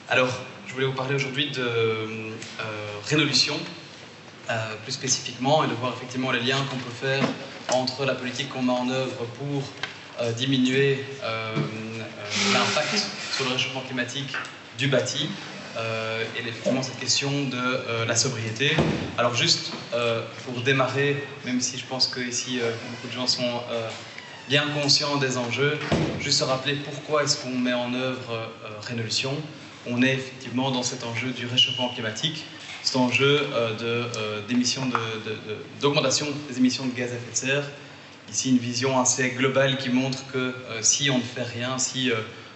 Alors, je voulais vous parler aujourd'hui de Renolution, plus spécifiquement, et de voir effectivement les liens qu'on peut faire entre la politique qu'on met en œuvre pour diminuer l'impact sur le réchauffement climatique du bâti et effectivement cette question de la sobriété. Alors juste pour démarrer, même si je pense qu'ici beaucoup de gens sont bien conscients des enjeux, juste se rappeler pourquoi est-ce qu'on met en œuvre Renolution. On est effectivement dans cet enjeu du réchauffement climatique, cet enjeu d'augmentation des émissions de gaz à effet de serre. Ici, une vision assez globale qui montre que si on ne fait rien, si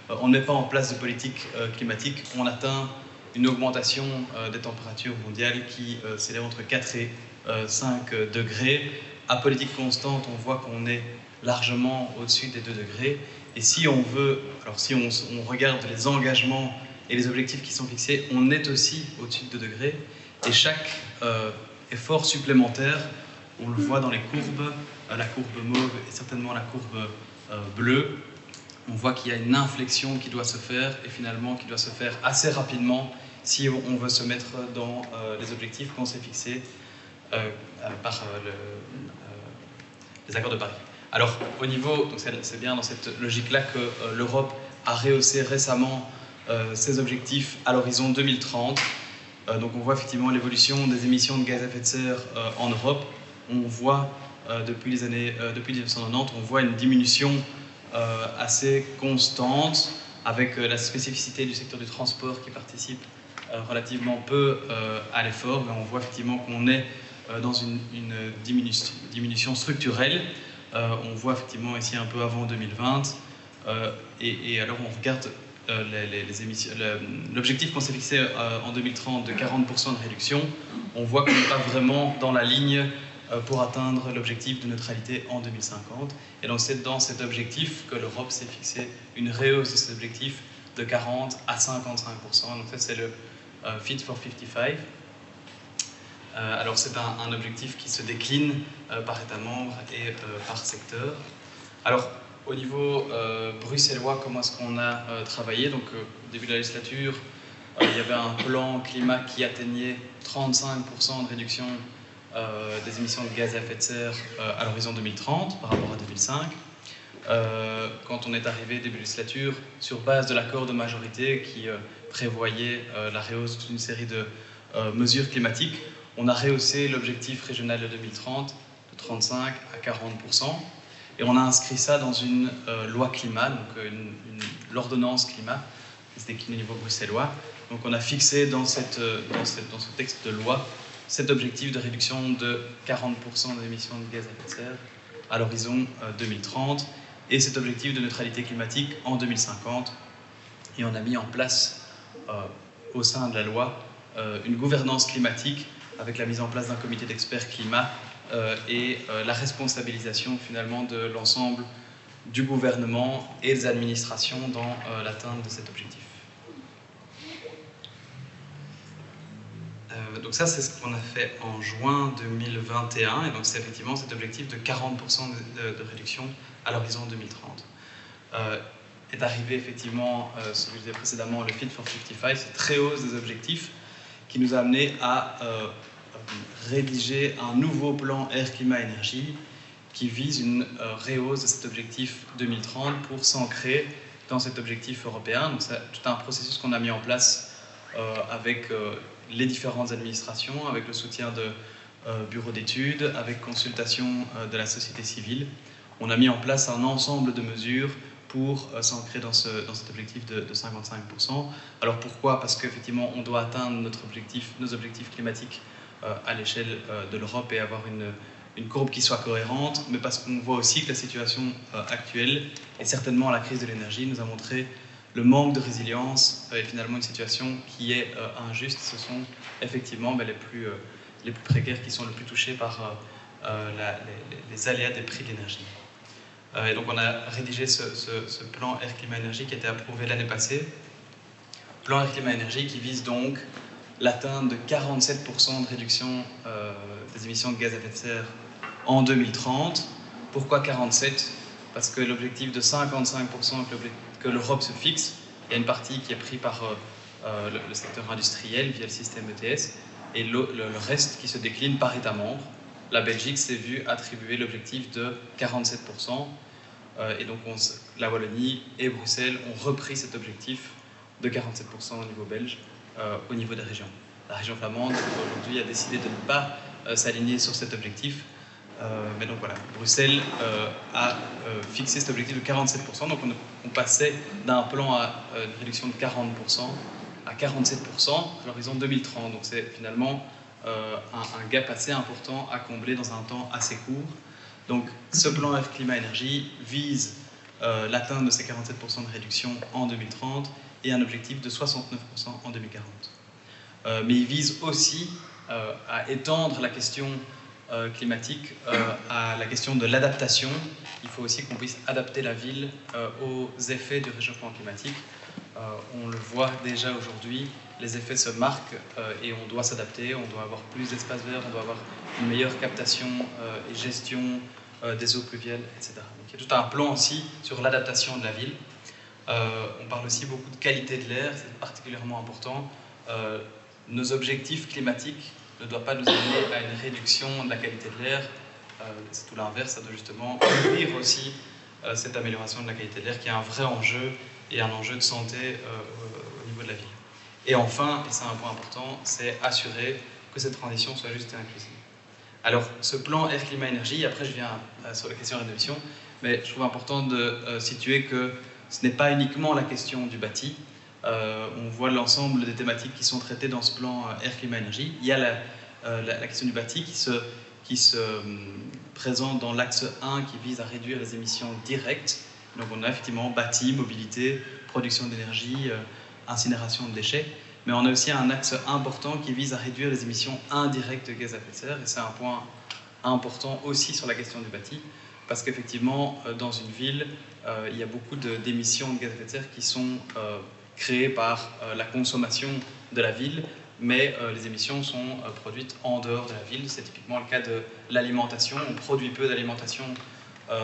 on ne met pas en place de politique climatique, on atteint une augmentation des températures mondiales qui s'élève entre 4 et 5 degrés. À politique constante, on voit qu'on est largement au-dessus des 2 degrés. Et si on veut, alors si on regarde les engagements et les objectifs qui sont fixés, on est aussi au-dessus de 2 degrés. Et chaque effort supplémentaire, on le voit dans les courbes, la courbe mauve et certainement la courbe bleue, on voit qu'il y a une inflexion qui doit se faire et finalement qui doit se faire assez rapidement si on veut se mettre dans les objectifs qu'on s'est fixés par les accords de Paris. Alors au niveau, c'est bien dans cette logique-là que l'Europe a rehaussé récemment ses objectifs à l'horizon 2030. Donc on voit effectivement l'évolution des émissions de gaz à effet de serre en Europe. On voit depuis 1990, on voit une diminution assez constante avec la spécificité du secteur du transport qui participe relativement peu à l'effort, mais on voit effectivement qu'on est dans une diminution structurelle. On voit effectivement ici un peu avant 2020 et alors on regarde l'objectif qu'on s'est fixé en 2030 de 40% de réduction, on voit qu'on n'est pas vraiment dans la ligne pour atteindre l'objectif de neutralité en 2050. Et donc c'est dans cet objectif que l'Europe s'est fixé une rehausse de cet objectif de 40 à 55%. Donc ça c'est le Fit for 55. Alors c'est un objectif qui se décline par État membre et par secteur. Alors au niveau bruxellois, comment est-ce qu'on a travaillé? Donc au début de la législature, il y avait un plan climat qui atteignait 35% de réduction des émissions de gaz à effet de serre à l'horizon 2030 par rapport à 2005. Quand on est arrivé début de législature, sur base de l'accord de majorité qui prévoyait la rehausse d'une série de mesures climatiques, on a rehaussé l'objectif régional de 2030 de 35 à 40%. Et on a inscrit ça dans une loi climat, donc l'ordonnance climat, qui se décline au niveau bruxellois. Donc on a fixé dans ce texte de loi cet objectif de réduction de 40% des émissions de gaz à effet de serre à l'horizon 2030 et cet objectif de neutralité climatique en 2050. Et on a mis en place au sein de la loi une gouvernance climatique avec la mise en place d'un comité d'experts climat et la responsabilisation finalement de l'ensemble du gouvernement et des administrations dans l'atteinte de cet objectif. Donc ça, c'est ce qu'on a fait en juin 2021, et donc c'est effectivement cet objectif de 40% de réduction à l'horizon 2030. Est arrivé effectivement, ce que je disais précédemment, le Fit for 55, cette très hausse des objectifs qui nous a amené à rédiger un nouveau plan air-climat-énergie qui vise une rehausse de cet objectif 2030 pour s'ancrer dans cet objectif européen. Donc c'est tout un processus qu'on a mis en place avec les différentes administrations, avec le soutien de bureaux d'études, avec consultation de la société civile. On a mis en place un ensemble de mesures pour s'ancrer dans cet objectif de 55%. Alors pourquoi? Parce qu'effectivement, on doit atteindre nos objectifs climatiques à l'échelle de l'Europe et avoir une courbe qui soit cohérente, mais parce qu'on voit aussi que la situation actuelle, et certainement la crise de l'énergie, nous a montré le manque de résilience et finalement une situation qui est injuste. Ce sont effectivement les plus précaires qui sont le plus touchés par les aléas des prix de l'énergie. Et donc on a rédigé ce plan air-climat-énergie qui a été approuvé l'année passée. Plan air-climat-énergie qui vise donc l'atteinte de 47% de réduction des émissions de gaz à effet de serre en 2030. Pourquoi 47? Parce que l'objectif de 55% que l'Europe se fixe, il y a une partie qui est prise par le secteur industriel via le système ETS, et le reste qui se décline par État membre. La Belgique s'est vue attribuer l'objectif de 47%, et donc la Wallonie et Bruxelles ont repris cet objectif de 47% au niveau belge, au niveau des régions. La région flamande, aujourd'hui, a décidé de ne pas s'aligner sur cet objectif, mais donc voilà, Bruxelles a fixé cet objectif de 47%, donc on passait d'un plan à une réduction de 40% à 47% à l'horizon 2030, donc c'est finalement un gap assez important à combler dans un temps assez court. Donc ce plan Air Climat Énergie vise l'atteinte de ces 47% de réduction en 2030 et un objectif de 69% en 2040. Mais il vise aussi à étendre la question climatique à la question de l'adaptation. Il faut aussi qu'on puisse adapter la ville aux effets du réchauffement climatique. On le voit déjà aujourd'hui, les effets se marquent et on doit s'adapter, on doit avoir plus d'espaces verts, on doit avoir une meilleure captation et gestion des eaux pluviales, etc. Donc il y a tout un plan aussi sur l'adaptation de la ville. On parle aussi beaucoup de qualité de l'air, c'est particulièrement important. Nos objectifs climatiques ne doivent pas nous amener à une réduction de la qualité de l'air. C'est tout l'inverse, ça doit justement ouvrir aussi cette amélioration de la qualité de l'air qui est un vrai enjeu et un enjeu de santé au niveau de la ville. Et enfin, et c'est un point important, c'est assurer que cette transition soit juste et inclusive. Alors, ce plan Air Climat Énergie, après je viens sur la question rénovation, mais je trouve important de situer que ce n'est pas uniquement la question du bâti. On voit l'ensemble des thématiques qui sont traitées dans ce plan Air Climat Énergie. Il y a la question du bâti qui se présente dans l'axe 1 qui vise à réduire les émissions directes. Donc on a effectivement bâti, mobilité, production d'énergie, incinération de déchets. Mais on a aussi un axe important qui vise à réduire les émissions indirectes de gaz à effet de serre. Et c'est un point important aussi sur la question du bâti. Parce qu'effectivement, dans une ville, il y a beaucoup d'émissions de gaz à effet de serre qui sont créées par la consommation de la ville, mais les émissions sont produites en dehors de la ville. C'est typiquement le cas de l'alimentation. On produit peu d'alimentation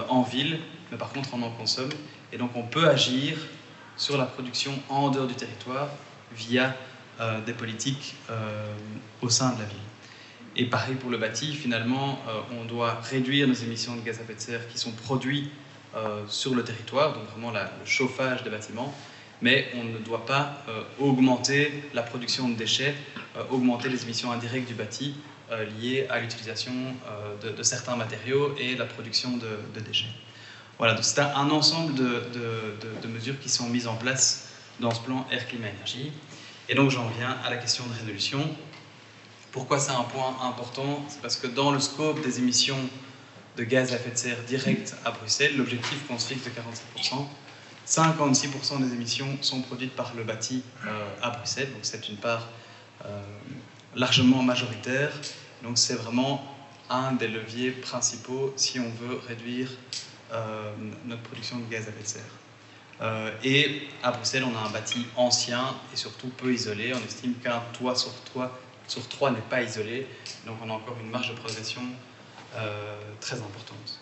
en ville, mais par contre on en consomme. Et donc on peut agir sur la production en dehors du territoire via des politiques au sein de la ville. Et pareil pour le bâti, finalement, on doit réduire nos émissions de gaz à effet de serre qui sont produits sur le territoire, donc vraiment le chauffage des bâtiments, mais on ne doit pas augmenter la production de déchets, augmenter les émissions indirectes du bâti liées à l'utilisation de certains matériaux et la production de déchets. Voilà, donc c'est un ensemble de mesures qui sont mises en place dans ce plan Air Climat Énergie. Et donc j'en viens à la question de résolution. Pourquoi c'est un point important? C'est parce que dans le scope des émissions de gaz à effet de serre directes à Bruxelles, l'objectif qu'on se fixe de 47%, 56% des émissions sont produites par le bâti à Bruxelles, donc c'est une part largement majoritaire. Donc c'est vraiment un des leviers principaux si on veut réduire notre production de gaz à effet de serre. Et à Bruxelles, on a un bâti ancien et surtout peu isolé. On estime qu'un toit sur trois n'est pas isolé, donc on a encore une marge de progression très importante.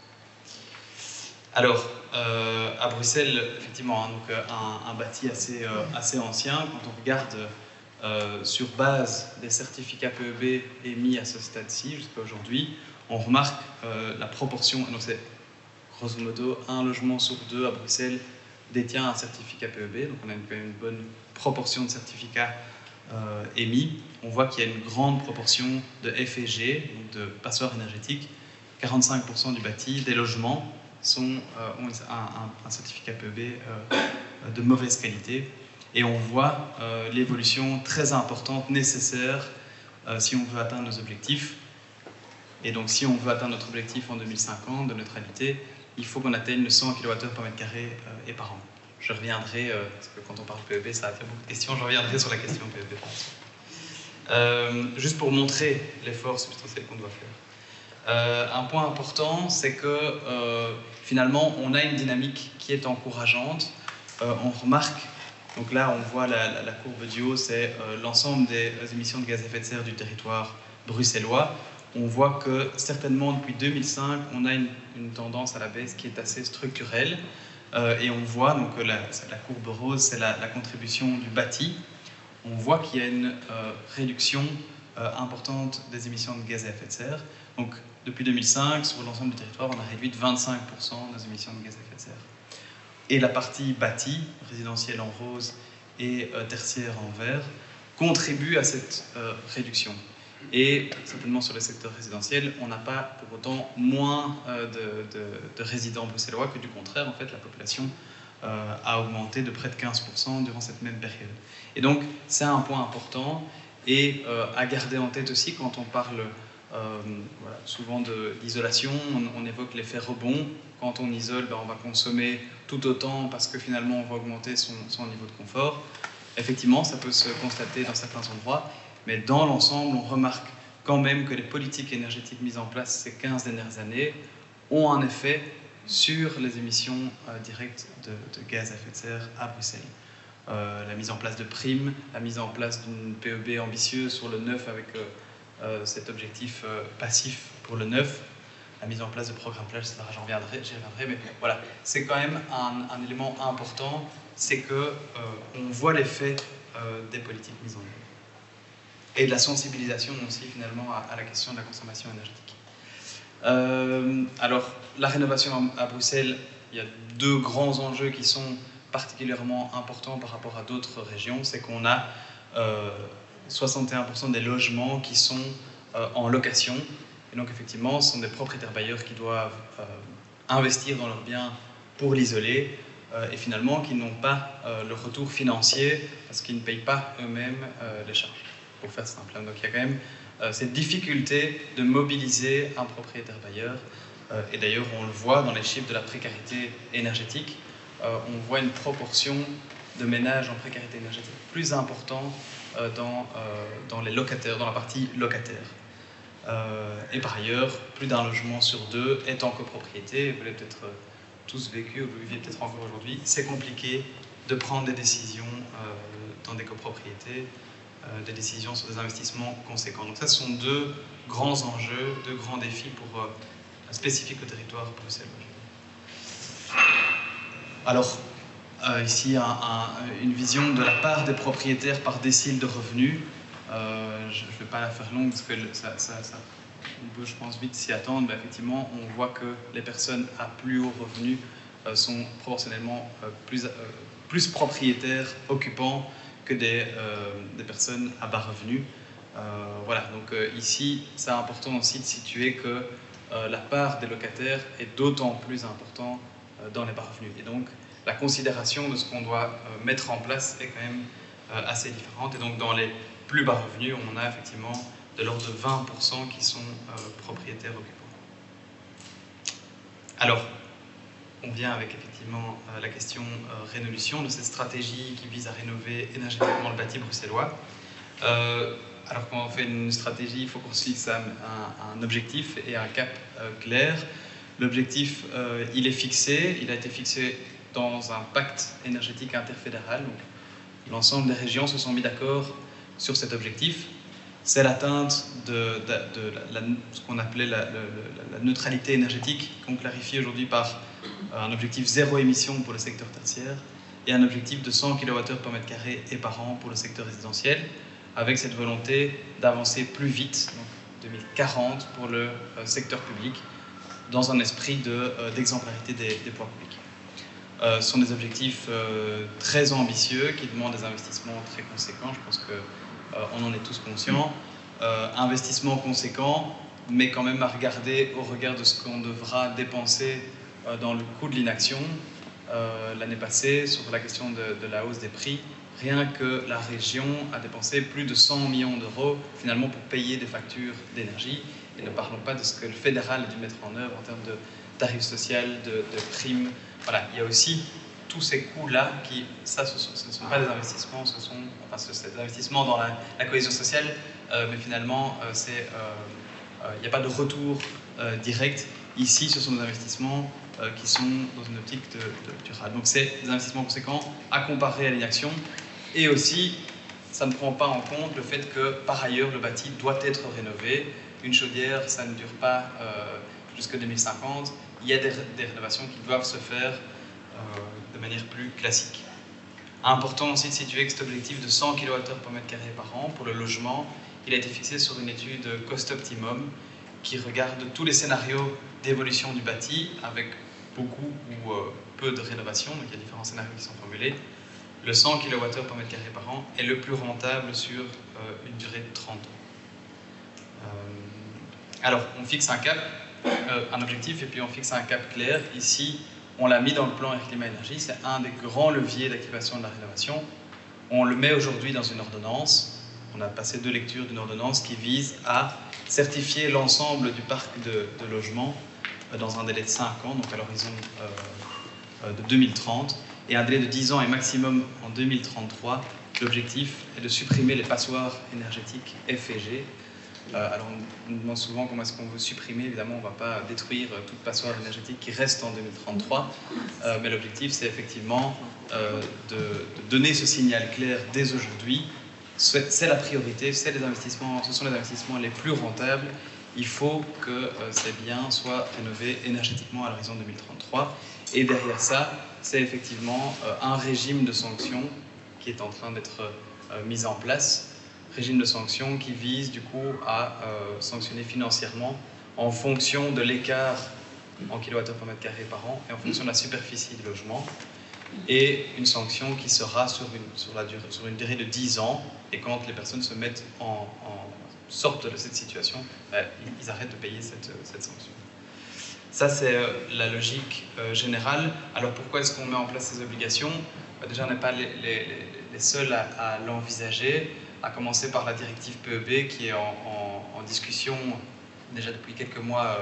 Alors, à Bruxelles, effectivement, donc, un bâti assez ancien. Quand on regarde sur base des certificats PEB émis à ce stade-ci, jusqu'à aujourd'hui, on remarque la proportion, donc c'est grosso modo un logement sur deux à Bruxelles détient un certificat PEB, donc on a quand même une bonne proportion de certificats émis. On voit qu'il y a une grande proportion de FEG, donc de passoires énergétiques. 45% du bâti, des logements, ont un certificat PEB de mauvaise qualité. Et on voit l'évolution très importante nécessaire si on veut atteindre nos objectifs. Et donc si on veut atteindre notre objectif en 2050 de neutralité, il faut qu'on atteigne le 100 kWh par mètre carré et par an. Je reviendrai, parce que quand on parle PEB, ça a fait beaucoup de questions, je reviendrai sur la question PEB. Juste pour montrer l'effort substantiel qu'on doit faire. Un point important, c'est que finalement, on a une dynamique qui est encourageante. On remarque, donc là, on voit la courbe du haut, c'est l'ensemble des émissions de gaz à effet de serre du territoire bruxellois. On voit que certainement depuis 2005, on a une tendance à la baisse qui est assez structurelle. Et on voit, donc la courbe rose, c'est la contribution du bâti. on voit qu'il y a une réduction importante des émissions de gaz à effet de serre. Donc, depuis 2005, sur l'ensemble du territoire, on a réduit de 25% nos émissions de gaz à effet de serre. Et la partie bâtie, résidentielle en rose et tertiaire en vert, contribue à cette réduction. Et certainement sur le secteur résidentiel, on n'a pas pour autant moins de résidents bruxellois que du contraire, en fait, la population a augmenté de près de 15% durant cette même période. Et donc, c'est un point important et à garder en tête aussi quand on parle voilà, souvent d'isolation, on évoque l'effet rebond. Quand on isole, on va consommer tout autant parce que finalement on va augmenter son niveau de confort. Effectivement, ça peut se constater dans certains endroits, mais dans l'ensemble, on remarque quand même que les politiques énergétiques mises en place ces 15 dernières années ont un effet sur les émissions directes de gaz à effet de serre à Bruxelles. La mise en place de primes, la mise en place d'une PEB ambitieuse sur le neuf avec cet objectif passif pour le neuf, la mise en place de programmes plage, etc. J'y reviendrai, mais voilà, c'est quand même un élément important, c'est qu'on voit l'effet des politiques mises en œuvre. Et de la sensibilisation aussi finalement à la question de la consommation énergétique. Alors, la rénovation à Bruxelles, il y a deux grands enjeux qui sont particulièrement importants par rapport à d'autres régions, c'est qu'on a 61% des logements qui sont en location. Et donc effectivement, ce sont des propriétaires bailleurs qui doivent investir dans leurs biens pour l'isoler et finalement qui n'ont pas le retour financier parce qu'ils ne payent pas eux-mêmes les charges. Pour faire simple. Donc il y a quand même cette difficulté de mobiliser un propriétaire bailleur. Et d'ailleurs, on le voit dans les chiffres de la précarité énergétique. On voit une proportion de ménages en précarité énergétique plus importante dans les locataires, dans la partie locataire. Et par ailleurs, plus d'un logement sur deux est en copropriété. Vous l'avez peut-être tous vécu, ou vous le vivez peut-être encore aujourd'hui. C'est compliqué de prendre des décisions dans des copropriétés, des décisions sur des investissements conséquents. Donc ça, ce sont deux grands enjeux, deux grands défis pour spécifiques au territoire bruxellois. Alors, ici, une vision de la part des propriétaires par décile de revenus. Je ne vais pas la faire longue parce que on peut, je pense, vite s'y attendre. Mais effectivement, on voit que les personnes à plus haut revenu sont proportionnellement plus propriétaires, occupants que des personnes à bas revenus. Voilà, donc ici, c'est important aussi de situer que la part des locataires est d'autant plus importante dans les bas revenus. Et donc, la considération de ce qu'on doit mettre en place est quand même assez différente. Et donc, dans les plus bas revenus, on a effectivement de l'ordre de 20% qui sont propriétaires occupants. Alors, on vient avec effectivement la question rénovation de cette stratégie qui vise à rénover énergétiquement le bâti bruxellois. Alors quand on fait une stratégie, il faut qu'on se fixe un objectif et un cap clair. L'objectif, il est fixé, il a été fixé dans un pacte énergétique interfédéral. Donc, l'ensemble des régions se sont mis d'accord sur cet objectif. C'est l'atteinte de ce qu'on appelait la neutralité énergétique, qu'on clarifie aujourd'hui par un objectif zéro émission pour le secteur tertiaire et un objectif de 100 kWh par mètre carré et par an pour le secteur résidentiel, avec cette volonté d'avancer plus vite, donc 2040 pour le secteur public, dans un esprit d'exemplarité des pouvoirs publics. Ce sont des objectifs très ambitieux qui demandent des investissements très conséquents, je pense qu'on en est tous conscients. Investissements conséquents, mais quand même à regarder au regard de ce qu'on devra dépenser dans le coût de l'inaction. L'année passée, sur la question de la hausse des prix, rien que la région a dépensé plus de 100 millions d'euros finalement pour payer des factures d'énergie. Et ne parlons pas de ce que le fédéral a dû mettre en œuvre en termes de tarifs sociaux, de primes. Voilà, il y a aussi tous ces coûts-là qui, ça, ce ne sont pas des investissements, c'est des investissements dans la cohésion sociale, mais finalement, il n'y a pas de retour direct. Ici, ce sont des investissements qui sont dans une optique de durable. Donc, c'est des investissements conséquents à comparer à l'inaction. Et aussi, ça ne prend pas en compte le fait que, par ailleurs, le bâti doit être rénové. Une chaudière, ça ne dure pas jusqu'en 2050. Il y a des rénovations qui doivent se faire de manière plus classique. Important aussi de situer que cet objectif de 100 kWh par mètre carré par an pour le logement, il a été fixé sur une étude cost optimum qui regarde tous les scénarios d'évolution du bâti avec beaucoup ou peu de rénovation, donc il y a différents scénarios qui sont formulés. Le 100 kWh par mètre carré par an est le plus rentable sur une durée de 30 ans. Alors, on fixe un cap, un objectif, et puis on fixe un cap clair. Ici, on l'a mis dans le plan Air Climat Énergie, c'est un des grands leviers d'activation de la rénovation. On le met aujourd'hui dans une ordonnance. On a passé 2 lectures d'une ordonnance qui vise à certifier l'ensemble du parc de logements dans un délai de 5 ans, donc à l'horizon de 2030, et un délai de 10 ans et maximum en 2033. L'objectif est de supprimer les passoires énergétiques F et G. Alors on nous demande souvent comment est-ce qu'on veut supprimer. Évidemment, on ne va pas détruire toute passoire énergétique qui reste en 2033, mais l'objectif c'est effectivement de donner ce signal clair dès aujourd'hui. C'est la priorité, ce sont les investissements les plus rentables. Il faut que ces biens soient rénovés énergétiquement à l'horizon 2033. Et derrière ça, c'est effectivement un régime de sanctions qui est en train d'être mis en place. Régime de sanctions qui vise du coup à sanctionner financièrement en fonction de l'écart en kilowattheure par mètre carré par an et en fonction de la superficie du logement. Et une sanction qui sera sur une durée de 10 ans. Et quand les personnes sortent de cette situation, ils arrêtent de payer cette sanction. Ça, c'est la logique générale. Alors pourquoi est-ce qu'on met en place ces obligations? Déjà, on n'est pas les seuls à l'envisager, à commencer par la directive PEB qui est en discussion déjà depuis quelques mois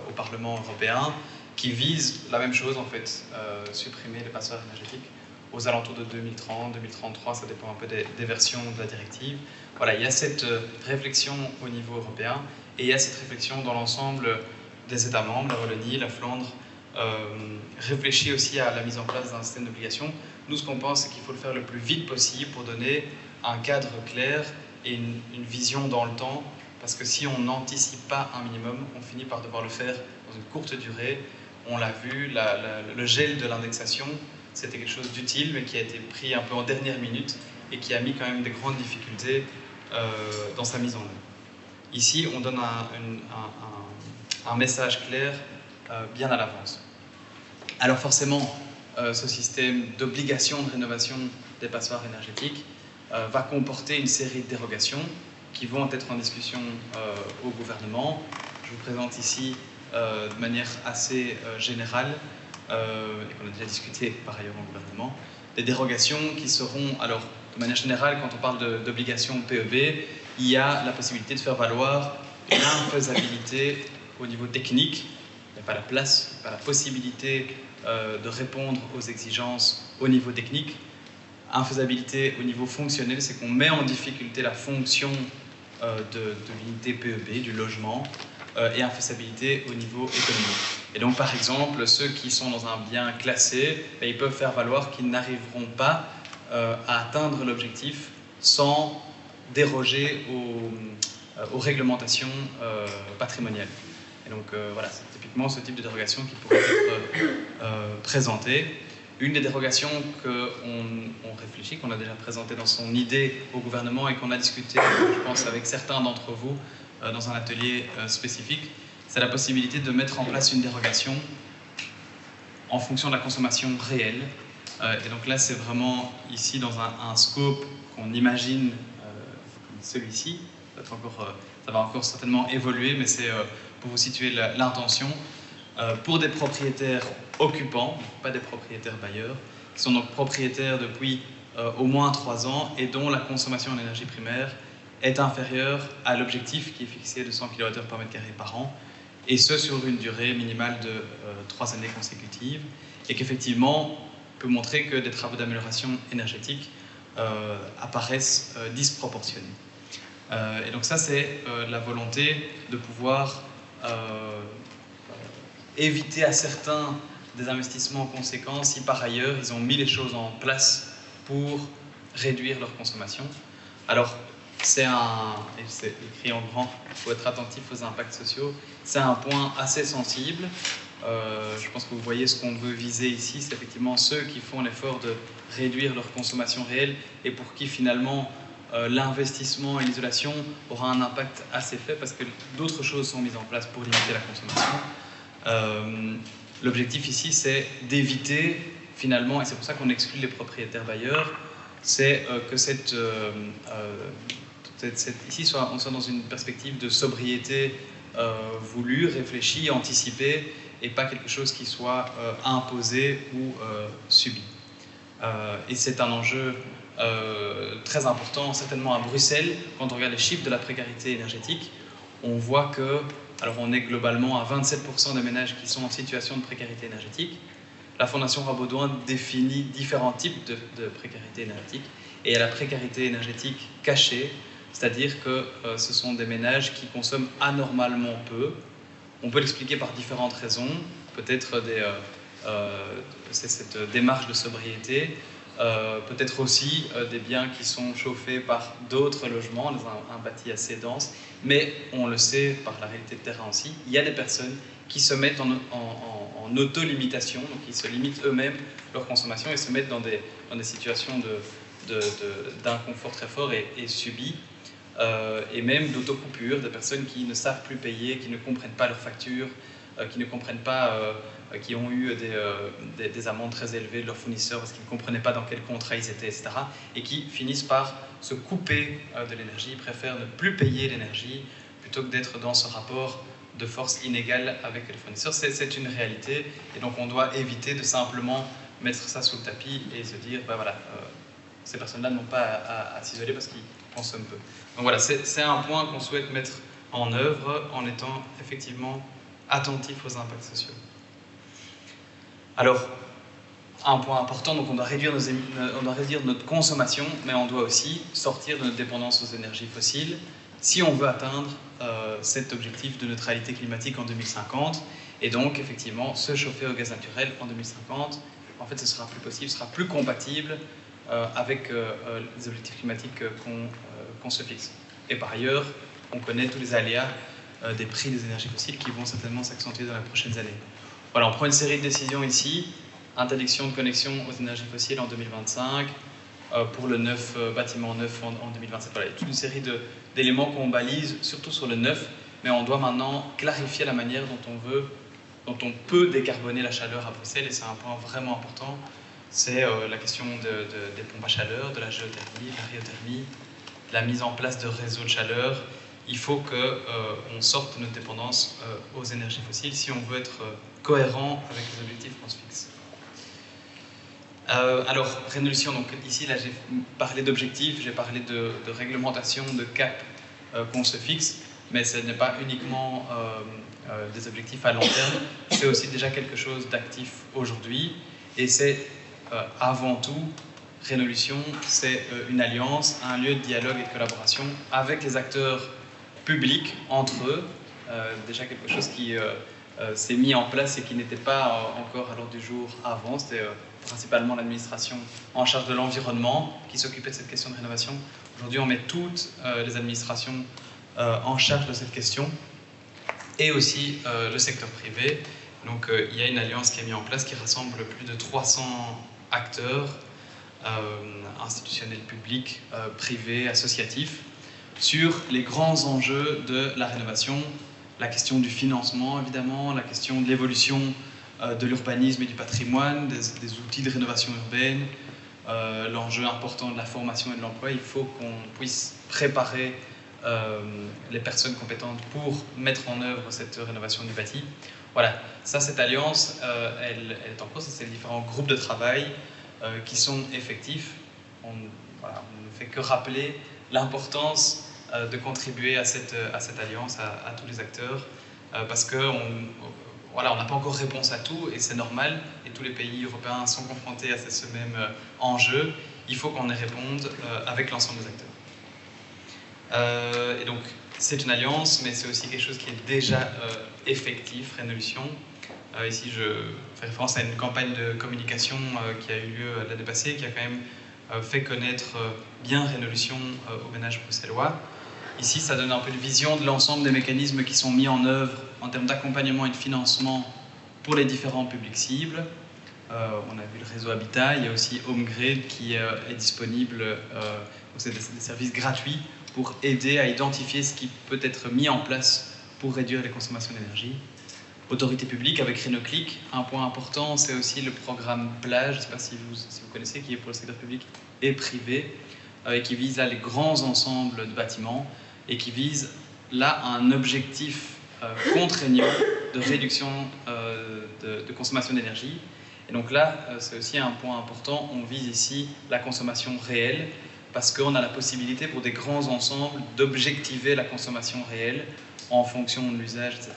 au Parlement européen, qui vise la même chose en fait, supprimer les passoires énergétiques aux alentours de 2030, 2033, ça dépend un peu des versions de la directive. Voilà, il y a cette réflexion au niveau européen et il y a cette réflexion dans l'ensemble des États membres. La Wallonie, la Flandre réfléchit aussi à la mise en place d'un système d'obligation. Nous, ce qu'on pense, c'est qu'il faut le faire le plus vite possible pour donner un cadre clair et une vision dans le temps, parce que si on n'anticipe pas un minimum, on finit par devoir le faire dans une courte durée. On l'a vu, le gel de l'indexation, c'était quelque chose d'utile, mais qui a été pris un peu en dernière minute et qui a mis quand même des grandes difficultés dans sa mise en œuvre. Ici, on donne un message clair bien à l'avance. Alors forcément, ce système d'obligation de rénovation des passoires énergétiques va comporter une série de dérogations qui vont être en discussion au gouvernement. Je vous présente ici de manière assez générale, et qu'on a déjà discuté par ailleurs au gouvernement, des dérogations qui seront, alors de manière générale, quand on parle d'obligations PEB, il y a la possibilité de faire valoir l'infaisabilité au niveau technique. Il n'y a pas la place, pas la possibilité de répondre aux exigences au niveau technique. Infaisabilité au niveau fonctionnel, c'est qu'on met en difficulté la fonction de l'unité PEB, du logement, et infaisabilité au niveau économique. Et donc, par exemple, ceux qui sont dans un bien classé, ils peuvent faire valoir qu'ils n'arriveront pas à atteindre l'objectif sans déroger aux réglementations patrimoniales. Et donc, voilà, c'est typiquement ce type de dérogation qui pourrait être présentée. Une des dérogations qu'on réfléchit, qu'on a déjà présentée dans son idée au gouvernement et qu'on a discuté, je pense, avec certains d'entre vous dans un atelier spécifique, c'est la possibilité de mettre en place une dérogation en fonction de la consommation réelle. Et donc là, c'est vraiment ici dans un scope qu'on imagine comme celui-ci. Ça va encore certainement évoluer, mais c'est pour vous situer l'intention. Pour des propriétaires occupants, pas des propriétaires bailleurs, qui sont donc propriétaires depuis au moins 3 ans et dont la consommation en énergie primaire est inférieure à l'objectif qui est fixé de 100 kWh par mètre carré par an, et ce sur une durée minimale de 3 années consécutives, et qu'effectivement peut montrer que des travaux d'amélioration énergétique apparaissent disproportionnés. Et donc ça, c'est la volonté de pouvoir éviter à certains des investissements conséquents si par ailleurs ils ont mis les choses en place pour réduire leur consommation. Alors c'est et c'est écrit en grand, il faut être attentif aux impacts sociaux, c'est un point assez sensible. Je pense que vous voyez ce qu'on veut viser ici, c'est effectivement ceux qui font l'effort de réduire leur consommation réelle et pour qui finalement l'investissement et l'isolation aura un impact assez faible parce que d'autres choses sont mises en place pour limiter la consommation. L'objectif ici, c'est d'éviter finalement, et c'est pour ça qu'on exclut les propriétaires bailleurs, c'est que ici on soit dans une perspective de sobriété voulue, réfléchie, anticipée, et pas quelque chose qui soit imposé ou subi. Et c'est un enjeu très important, certainement à Bruxelles. Quand on regarde les chiffres de la précarité énergétique, on voit que, alors on est globalement à 27% des ménages qui sont en situation de précarité énergétique. La Fondation Rabaudouin définit différents types de précarité énergétique. Et il y a la précarité énergétique cachée, c'est-à-dire que ce sont des ménages qui consomment anormalement peu. On peut l'expliquer par différentes raisons, peut-être c'est cette démarche de sobriété, peut-être aussi des biens qui sont chauffés par d'autres logements, dans un bâti assez dense, mais on le sait par la réalité de terrain aussi, il y a des personnes qui se mettent en auto-limitation, donc ils se limitent eux-mêmes leur consommation et se mettent dans des situations d'inconfort très fort et subis. Et même d'autocoupure, des personnes qui ne savent plus payer, qui ne comprennent pas leurs factures, qui ne comprennent pas, qui ont eu des amendes très élevées de leurs fournisseurs parce qu'ils ne comprenaient pas dans quel contrat ils étaient, etc. Et qui finissent par se couper de l'énergie, préfèrent ne plus payer l'énergie plutôt que d'être dans ce rapport de force inégale avec les fournisseurs. C'est une réalité et donc on doit éviter de simplement mettre ça sous le tapis et se dire, ben voilà, ces personnes-là n'ont pas à s'isoler parce qu'ils consomment peu. Donc voilà, c'est un point qu'on souhaite mettre en œuvre en étant effectivement attentif aux impacts sociaux. Alors, un point important, donc on doit réduire notre consommation, mais on doit aussi sortir de notre dépendance aux énergies fossiles si on veut atteindre cet objectif de neutralité climatique en 2050. Et donc, effectivement, se chauffer au gaz naturel en 2050, en fait, ce sera plus possible, ce sera plus compatible avec les objectifs climatiques qu'on se fixe. Et par ailleurs, on connaît tous les aléas des prix des énergies fossiles qui vont certainement s'accentuer dans les prochaines années. Voilà, on prend une série de décisions ici. Interdiction de connexion aux énergies fossiles en 2025, pour le neuf, bâtiment neuf en 2027. Voilà, il y a toute une série d'éléments qu'on balise, surtout sur le neuf, mais on doit maintenant clarifier la manière dont on peut décarboner la chaleur à Bruxelles, et c'est un point vraiment important. C'est la question des pompes à chaleur, de la géothermie, de la rhéothermie, de la mise en place de réseaux de chaleur. Il faut qu'on sorte de notre dépendance aux énergies fossiles si on veut être cohérent avec les objectifs qu'on se fixe. Alors, résolution, donc ici, là, j'ai parlé d'objectifs, j'ai parlé de réglementation, de cap qu'on se fixe, mais ce n'est pas uniquement des objectifs à long terme, c'est aussi déjà quelque chose d'actif aujourd'hui, et c'est avant tout, Rénolution, c'est une alliance, un lieu de dialogue et de collaboration avec les acteurs publics entre eux, déjà quelque chose qui s'est mis en place et qui n'était pas encore à l'ordre du jour avant. C'était principalement l'administration en charge de l'environnement qui s'occupait de cette question de rénovation. Aujourd'hui, on met toutes les administrations en charge de cette question et aussi le secteur privé. Donc il y a une alliance qui est mise en place qui rassemble plus de 300 acteurs institutionnels publics, privés, associatifs, sur les grands enjeux de la rénovation, la question du financement évidemment, la question de l'évolution de l'urbanisme et du patrimoine, des outils de rénovation urbaine, l'enjeu important de la formation et de l'emploi. Il faut qu'on puisse préparer les personnes compétentes pour mettre en œuvre cette rénovation du bâti. Voilà, ça, cette alliance, elle est en cours, c'est les différents groupes de travail qui sont effectifs. On ne fait que rappeler l'importance de contribuer à cette alliance, à tous les acteurs, parce qu'on n'a pas encore réponse à tout, et c'est normal, et tous les pays européens sont confrontés à ce même enjeu. Il faut qu'on y réponde avec l'ensemble des acteurs. Et donc, c'est une alliance, mais c'est aussi quelque chose qui est déjà effectif, Rénolution. Ici, je fais référence à une campagne de communication qui a eu lieu l'année passée, qui a quand même fait connaître bien Rénolution aux ménages bruxellois. Ici, ça donne un peu de vision de l'ensemble des mécanismes qui sont mis en œuvre en termes d'accompagnement et de financement pour les différents publics cibles. On a vu le réseau Habitat, il y a aussi HomeGrid qui est disponible, c'est des services gratuits pour aider à identifier ce qui peut être mis en place pour réduire les consommations d'énergie. Autorité publique avec Rénoclic, un point important, c'est aussi le programme Plage, je ne sais pas si vous connaissez, qui est pour le secteur public et privé, et qui vise là les grands ensembles de bâtiments et qui vise là un objectif contraignant de réduction de consommation d'énergie. Et donc là, c'est aussi un point important, on vise ici la consommation réelle, parce qu'on a la possibilité pour des grands ensembles d'objectiver la consommation réelle en fonction de l'usage, etc.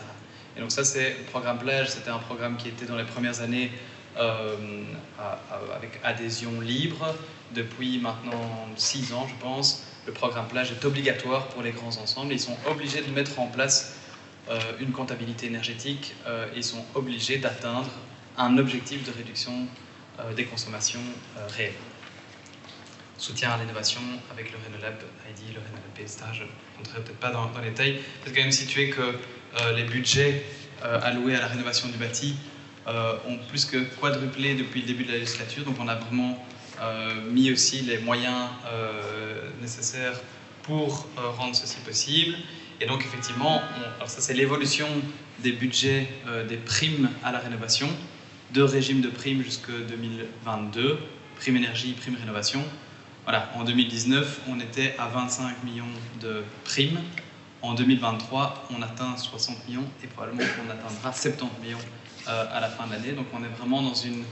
Et donc ça, c'est le programme Plage, c'était un programme qui était dans les premières années avec adhésion libre. Depuis maintenant 6 ans, je pense, le programme Plage est obligatoire pour les grands ensembles. Ils sont obligés de mettre en place une comptabilité énergétique et ils sont obligés d'atteindre un objectif de réduction des consommations réelles. Soutien à l'innovation avec le Rénolab ID, le Rénolab P-Star, je ne rentrerai peut-être pas dans les détails. Peut-être quand même situer que les budgets alloués à la rénovation du bâti ont plus que quadruplé depuis le début de la législature, donc on a vraiment mis aussi les moyens nécessaires pour rendre ceci possible. Et donc effectivement, alors ça c'est l'évolution des budgets des primes à la rénovation, 2 régimes de primes jusqu'en 2022, prime énergie, prime rénovation. Voilà, en 2019, on était à 25 millions de primes. En 2023, on atteint 60 millions et probablement qu'on atteindra 70 millions à la fin de l'année. Donc on est vraiment dans une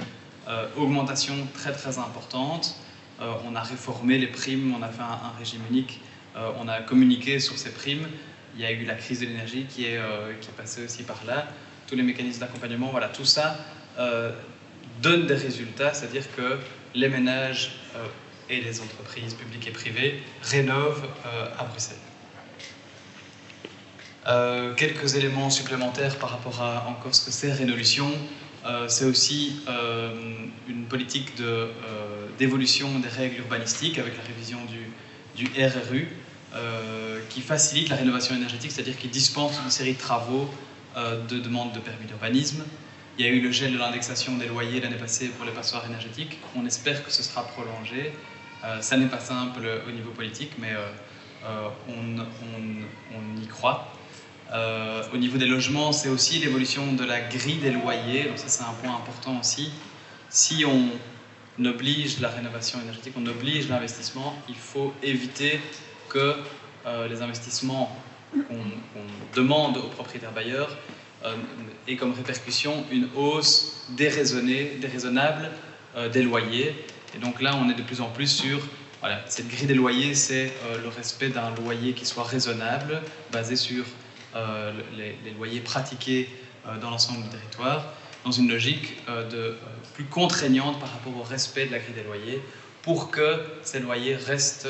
augmentation très très importante. On a réformé les primes, on a fait un régime unique, on a communiqué sur ces primes. Il y a eu la crise de l'énergie qui est passée aussi par là. Tous les mécanismes d'accompagnement, voilà, tout ça donne des résultats, c'est-à-dire que les ménages et les entreprises publiques et privées rénovent à Bruxelles. Quelques éléments supplémentaires par rapport à encore ce que c'est Rénolution. C'est aussi une politique d'évolution des règles urbanistiques avec la révision du RRU qui facilite la rénovation énergétique, c'est-à-dire qui dispense une série de travaux de demande de permis d'urbanisme. Il y a eu le gel de l'indexation des loyers l'année passée pour les passoires énergétiques. On espère que ce sera prolongé. Ça n'est pas simple au niveau politique, mais on y croit. Au niveau des logements, c'est aussi l'évolution de la grille des loyers. Donc ça, c'est un point important aussi. Si on oblige la rénovation énergétique, on oblige l'investissement, il faut éviter que les investissements qu'on demande aux propriétaires bailleurs aient comme répercussion une hausse déraisonnable des loyers. Et donc là, on est de plus en plus sur cette grille des loyers, c'est le respect d'un loyer qui soit raisonnable, basé sur les loyers pratiqués dans l'ensemble du territoire, dans une logique plus contraignante par rapport au respect de la grille des loyers, pour que ces loyers restent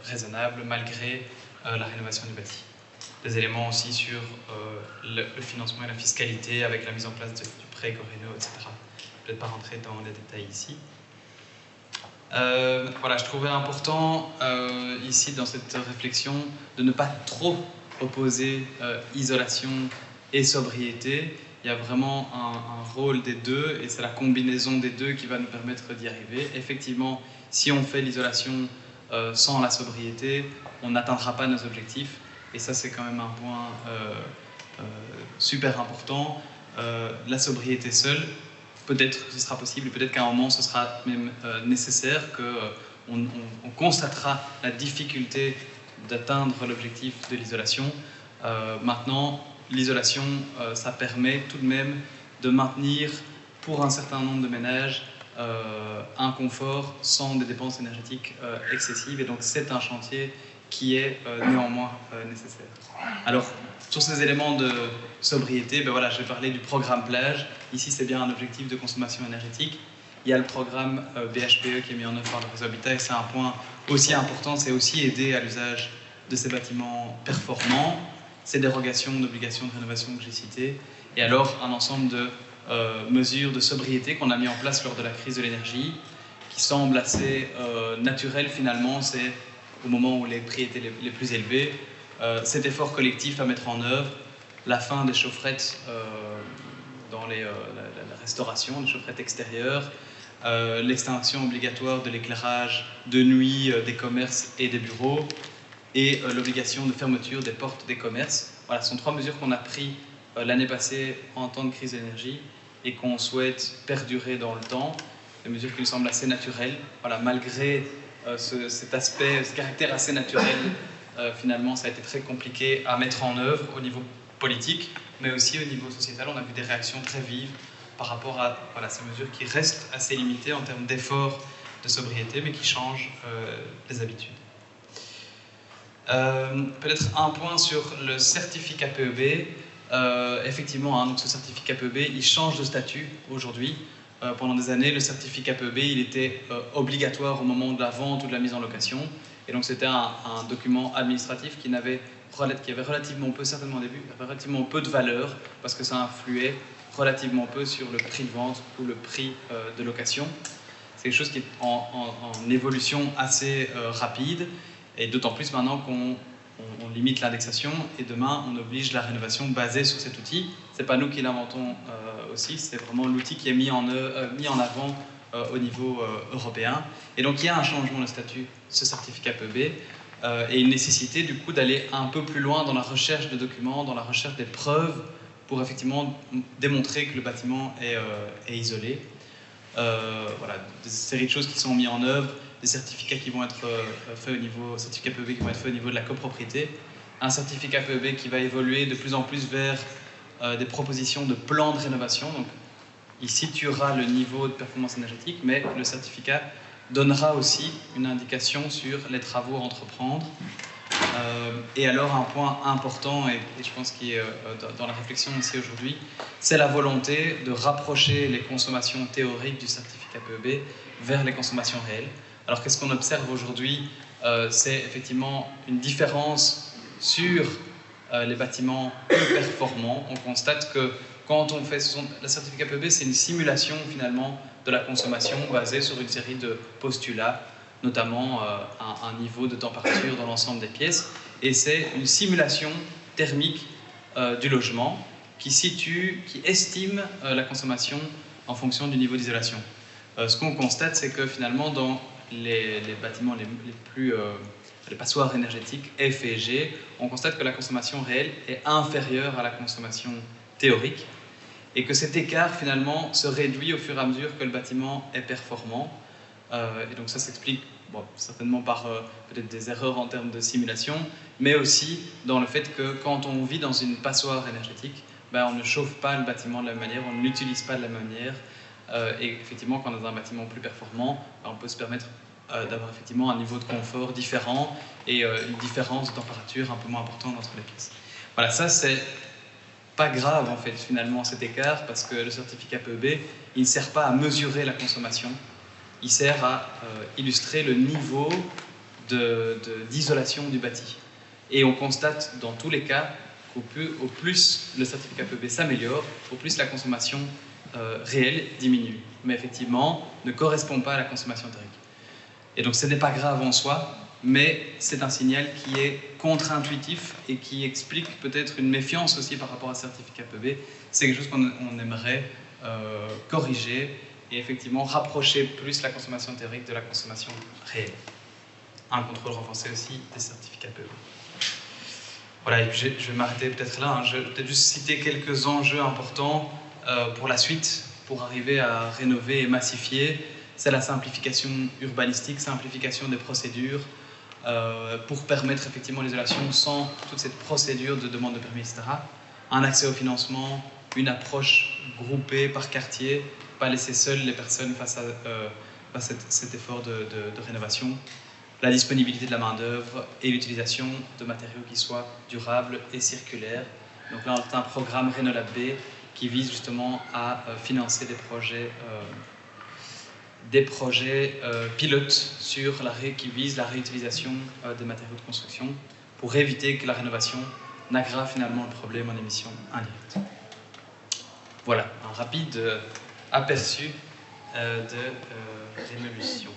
raisonnables malgré la rénovation du bâti. Des éléments aussi sur le financement et la fiscalité avec la mise en place du prêt Coréno, etc. Je ne vais peut-être pas rentrer dans les détails ici. Voilà, je trouvais important ici dans cette réflexion de ne pas trop opposer isolation et sobriété. Il y a vraiment un rôle des deux et c'est la combinaison des deux qui va nous permettre d'y arriver. Effectivement, si on fait l'isolation sans la sobriété, on n'atteindra pas nos objectifs et ça c'est quand même un point super important. La sobriété seule, peut-être que ce sera possible, peut-être qu'à un moment ce sera même nécessaire, qu'on constatera la difficulté d'atteindre l'objectif de l'isolation. Maintenant, l'isolation, ça permet tout de même de maintenir pour un certain nombre de ménages un confort sans des dépenses énergétiques excessives et donc c'est un chantier qui est néanmoins nécessaire. Alors, sur ces éléments de sobriété, ben voilà, je vais parler du programme Plage. Ici, c'est bien un objectif de consommation énergétique. Il y a le programme BHPE qui est mis en œuvre par le réseau Habitat et c'est un point aussi important, c'est aussi aider à l'usage de ces bâtiments performants, ces dérogations d'obligations de rénovation que j'ai citées, et alors un ensemble de mesures de sobriété qu'on a mis en place lors de la crise de l'énergie, qui semble assez naturel finalement, c'est au moment où les prix étaient les plus élevés, cet effort collectif à mettre en œuvre, la fin des chaufferettes dans la restauration, les chaufferettes extérieures, l'extinction obligatoire de l'éclairage de nuit des commerces et des bureaux, et l'obligation de fermeture des portes des commerces. Voilà, ce sont 3 mesures qu'on a prises l'année passée en temps de crise de l'énergie et qu'on souhaite perdurer dans le temps. Des mesures qui nous semblent assez naturelles. Voilà, malgré cet aspect, ce caractère assez naturel, finalement, ça a été très compliqué à mettre en œuvre au niveau politique, mais aussi au niveau sociétal. On a vu des réactions très vives par rapport à ces mesures qui restent assez limitées en termes d'efforts de sobriété, mais qui changent les habitudes. Peut-être un point sur le certificat PEB. Effectivement, donc ce certificat PEB, il change de statut aujourd'hui. Pendant des années, le certificat PEB, il était obligatoire au moment de la vente ou de la mise en location. Et donc c'était un document administratif qui avait relativement peu, certainement au début, relativement peu de valeur, parce que ça influait relativement peu sur le prix de vente ou le prix de location. C'est quelque chose qui est en évolution assez rapide, et d'autant plus maintenant qu'on limite l'indexation, et demain on oblige la rénovation basée sur cet outil. C'est pas nous qui l'inventons aussi, c'est vraiment l'outil qui est mis en avant au niveau européen. Et donc il y a un changement de statut, ce certificat PEB, et une nécessité du coup d'aller un peu plus loin dans la recherche de documents, dans la recherche des preuves, pour effectivement démontrer que le bâtiment est isolé. Voilà, des séries de choses qui sont mises en œuvre, des certificats qui vont être faits au niveau, certificats PEB qui vont être faits au niveau de la copropriété, un certificat PEB qui va évoluer de plus en plus vers des propositions de plans de rénovation. Donc, il situera le niveau de performance énergétique, mais le certificat donnera aussi une indication sur les travaux à entreprendre. Et alors, un point important, et je pense qu'il est dans la réflexion ici aujourd'hui, c'est la volonté de rapprocher les consommations théoriques du certificat PEB vers les consommations réelles. Alors, qu'est-ce qu'on observe aujourd'hui? C'est effectivement une différence sur les bâtiments peu performants. On constate que quand on fait le certificat PEB, c'est une simulation finalement de la consommation basée sur une série de postulats, notamment un niveau de température dans l'ensemble des pièces. Et c'est une simulation thermique du logement qui estime la consommation en fonction du niveau d'isolation. Ce qu'on constate, c'est que finalement, dans les bâtiments les passoires énergétiques F et G, on constate que la consommation réelle est inférieure à la consommation théorique, et que cet écart finalement se réduit au fur et à mesure que le bâtiment est performant. Et donc ça s'explique certainement par peut-être des erreurs en termes de simulation, mais aussi dans le fait que quand on vit dans une passoire énergétique, on ne chauffe pas le bâtiment de la même manière, on ne l'utilise pas de la même manière, et effectivement quand on est dans un bâtiment plus performant, on peut se permettre d'avoir effectivement un niveau de confort différent et une différence de température un peu moins importante entre les pièces. Voilà, ça c'est pas grave en fait finalement cet écart, parce que le certificat PEB, il ne sert pas à mesurer la consommation, il sert à illustrer le niveau d'isolation du bâti. Et on constate dans tous les cas qu'au plus le certificat PEB s'améliore, au plus la consommation réelle diminue, mais effectivement ne correspond pas à la consommation théorique. Et donc ce n'est pas grave en soi, mais c'est un signal qui est contre-intuitif et qui explique peut-être une méfiance aussi par rapport à ce certificat PEB. C'est quelque chose qu'on aimerait corriger et effectivement rapprocher plus la consommation théorique de la consommation réelle. Un contrôle renforcé aussi des certificats PEB. Voilà, et puis je vais m'arrêter peut-être là. Je vais peut-être juste citer quelques enjeux importants pour la suite, pour arriver à rénover et massifier. C'est la simplification urbanistique, simplification des procédures, pour permettre effectivement l'isolation sans toute cette procédure de demande de permis, etc. Un accès au financement, une approche groupée par quartier, pas laisser seules les personnes face à cet effort de rénovation, la disponibilité de la main-d'œuvre et l'utilisation de matériaux qui soient durables et circulaires. Donc là, on a un programme Renolab B qui vise justement à financer des projets pilotes qui visent la réutilisation des matériaux de construction pour éviter que la rénovation n'aggrave finalement le problème en émissions indirectes. Voilà, un rapide aperçu de démolition.